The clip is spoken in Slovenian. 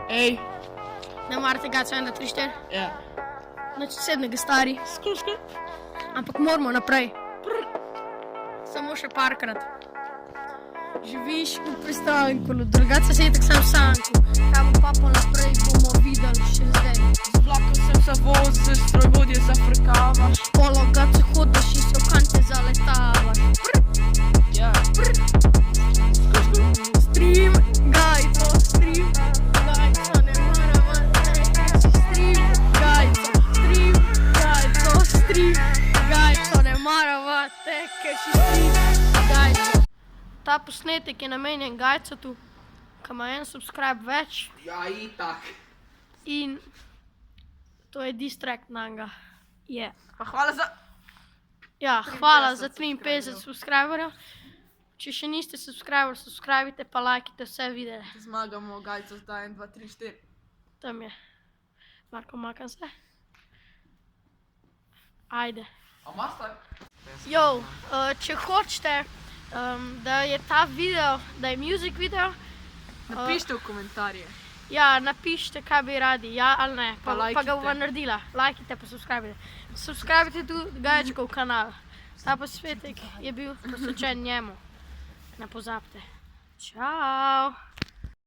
Ej, Ne marate ga, 1, 2, 3, 4. ja. Noč sednega stari. Skuška. Ampak moramo naprej. Samo še parkrat. Živiš v pristanku, drugače se je tak sam v sanku. Kaj bo pa naprej, bomo videli še zdaj. Z vlakom sem se vozil, strojvodje zafrkavaš. Pologače hodiš in se v kante zaletavaš. Ja. Stream, gajco, ne moramo reči. Stream, gajco, ne moramo reči. Gajco. Ta posnetek je namenjen Gajcotu, ki ima 1 subscribe več Ja, itak. in to je distract nanga. Je. Pa hvala za... Ja, hvala za 53 subscriberjev. Če še niste subscribite pa lajkite vse videe. Zmagamo, Gajco, zdaj 1, 2, 3, 4. Tam je. Marko, makam se. Ajde. A master? Jo, če hočete, da je ta video, da je music video, Napišite v komentarje. ja, napišite, kaj bi radi, ja ali ne, Pa pa ga bova lajkite. naredila. Lajkite pa subscribite. Subscribite tudi Gajčkov kanal. Ta posvetek je bil posvečen njemu. Ne pozabite. Čau!